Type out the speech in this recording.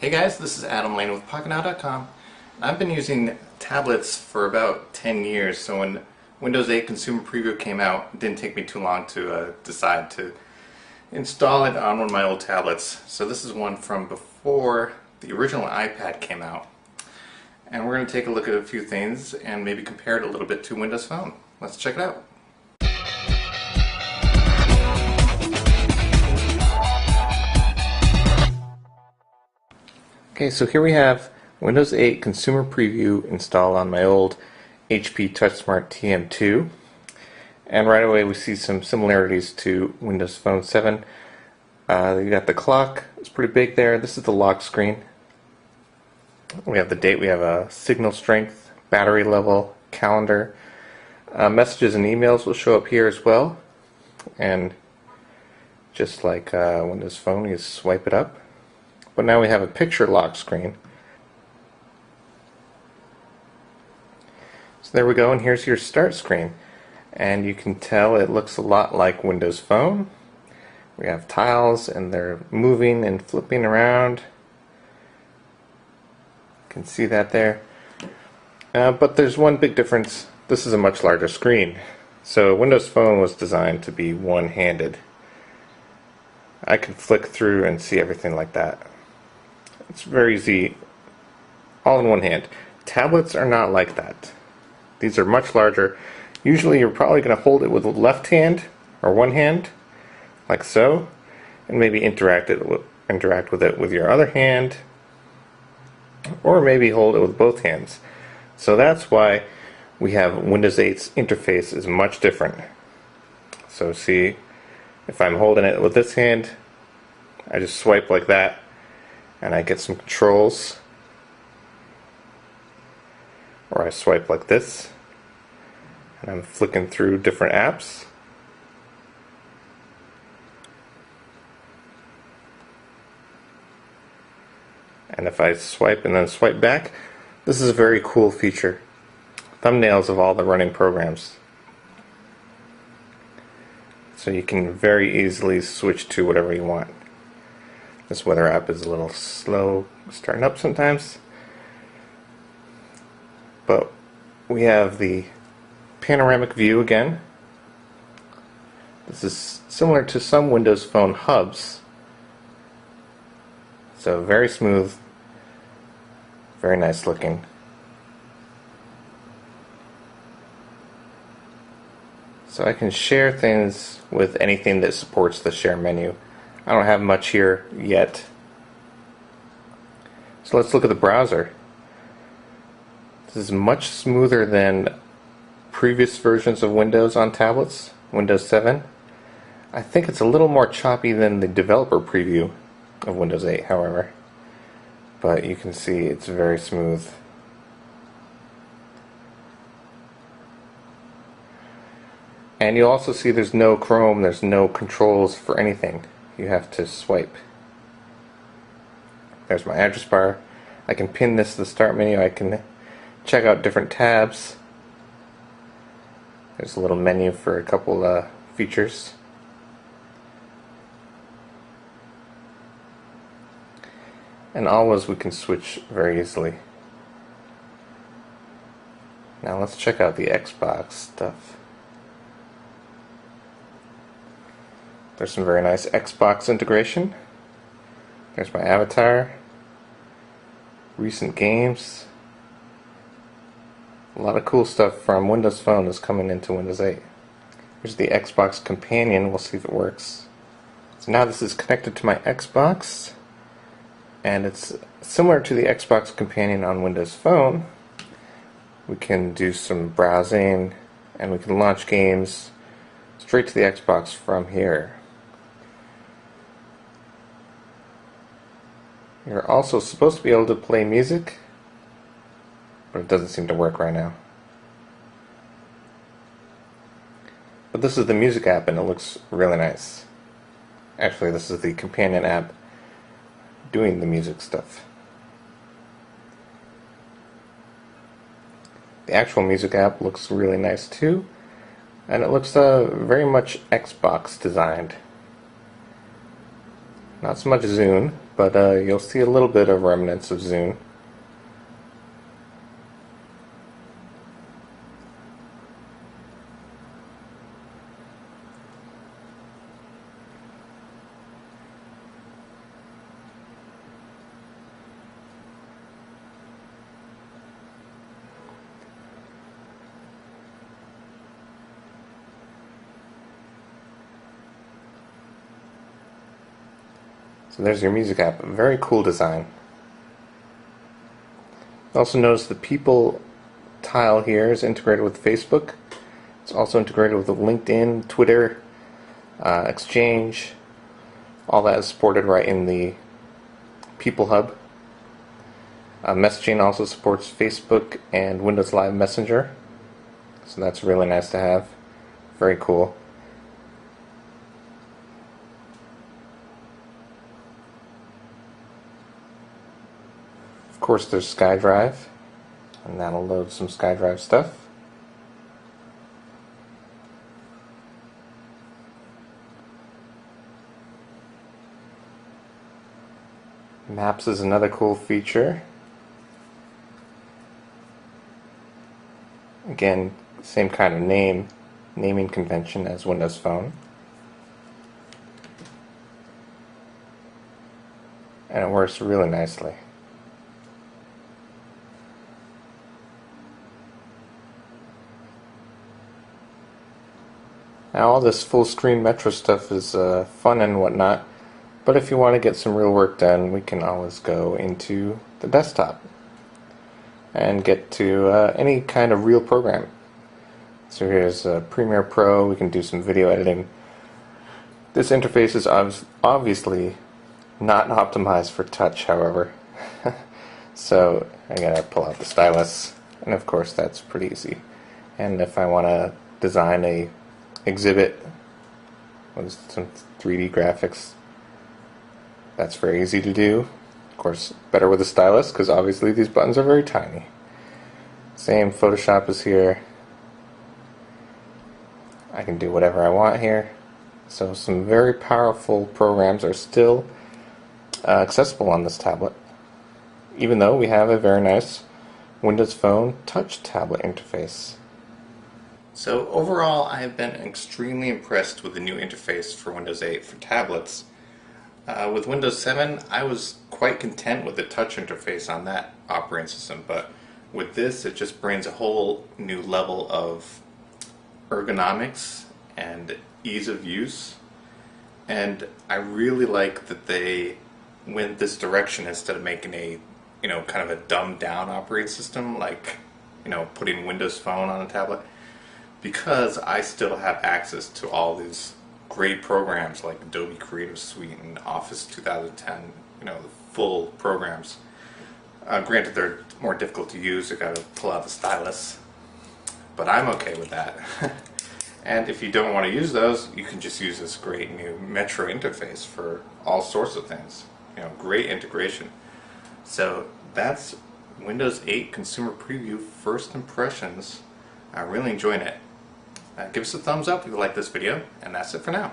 Hey guys, this is Adam Lane with PocketNow.com. I've been using tablets for about 10 years, so when Windows 8 Consumer Preview came out, it didn't take me too long to decide to install it on one of my old tablets. So this is one from before the original iPad came out. And we're going to take a look at a few things and maybe compare it a little bit to Windows Phone. Let's check it out. Okay, so here we have Windows 8 Consumer Preview installed on my old HP TouchSmart TM2. And right away we see some similarities to Windows Phone 7. You got the clock, it's pretty big there. This is the lock screen. We have the date, we have a signal strength, battery level, calendar. Messages and emails will show up here as well. And just like Windows Phone, you swipe it up. But now we have a picture lock screen. So there we go, and here's your start screen. And you can tell it looks a lot like Windows Phone. We have tiles and they're moving and flipping around. You can see that there. But there's one big difference. This is a much larger screen. So Windows Phone was designed to be one-handed. I can flick through and see everything like that. It's very easy, all in one hand. Tablets are not like that. These are much larger. Usually you're probably going to hold it with the left hand or one hand, like so, and maybe interact with it with your other hand, or maybe hold it with both hands. So that's why we have Windows 8's interface is much different. So see, if I'm holding it with this hand, I just swipe like that, and I get some controls. Or I swipe like this, and I'm flicking through different apps. And if I swipe and then swipe back, this is a very cool feature. Thumbnails of all the running programs. So you can very easily switch to whatever you want. This weather app is a little slow starting up sometimes. But we have the panoramic view again. This is similar to some Windows Phone hubs. So very smooth, very nice looking. So I can share things with anything that supports the share menu. I don't have much here yet. So let's look at the browser. This is much smoother than previous versions of Windows on tablets, Windows 7. I think it's a little more choppy than the developer preview of Windows 8, however. But you can see it's very smooth. And you'll also see there's no Chrome, there's no controls for anything. You have to swipe. There's my address bar. I can pin this to the start menu. I can check out different tabs. There's a little menu for a couple features. And always we can switch very easily. Now let's check out the Xbox stuff. There's some very nice Xbox integration. There's my avatar. Recent games. A lot of cool stuff from Windows Phone is coming into Windows 8. Here's the Xbox Companion. We'll see if it works. So now this is connected to my Xbox. And it's similar to the Xbox Companion on Windows Phone. We can do some browsing and we can launch games straight to the Xbox from here. You're also supposed to be able to play music, but it doesn't seem to work right now. But this is the music app and it looks really nice. Actually, this is the companion app doing the music stuff. The actual music app looks really nice too, and it looks very much Xbox designed. Not so much Zune, but you'll see a little bit of remnants of Zune. So there's your music app. Very cool design. Also notice the people tile here is integrated with Facebook. It's also integrated with LinkedIn, Twitter, Exchange. All that is supported right in the People Hub. Messaging also supports Facebook and Windows Live Messenger. So that's really nice to have. Very cool. Of course, there's SkyDrive, and that'll load some SkyDrive stuff. Maps is another cool feature. Again, same kind of naming convention as Windows Phone. And it works really nicely. Now all this full screen Metro stuff is fun and whatnot, but if you want to get some real work done, we can always go into the desktop and get to any kind of real program. So here's Premiere Pro. We can do some video editing. This interface is obviously not optimized for touch, however. So I gotta pull out the stylus, and of course that's pretty easy. And if I want to design a exhibit with some 3D graphics, that's very easy to do. Of course, better with a stylus because obviously these buttons are very tiny. Same, Photoshop is here. I can do whatever I want here. So some very powerful programs are still accessible on this tablet, even though we have a very nice Windows Phone touch tablet interface. So overall, I have been extremely impressed with the new interface for Windows 8 for tablets. With Windows 7, I was quite content with the touch interface on that operating system, but with this, it just brings a whole new level of ergonomics and ease of use. And I really like that they went this direction instead of making a, kind of a dumbed down operating system, like, putting Windows Phone on a tablet. Because I still have access to all these great programs like Adobe Creative Suite and Office 2010, the full programs. Granted, they're more difficult to use. You got to pull out the stylus, but I'm okay with that. And if you don't want to use those, you can just use this great new Metro interface for all sorts of things. Great integration. So that's Windows 8 Consumer Preview First Impressions. I'm really enjoying it. Give us a thumbs up if you like this video, and that's it for now.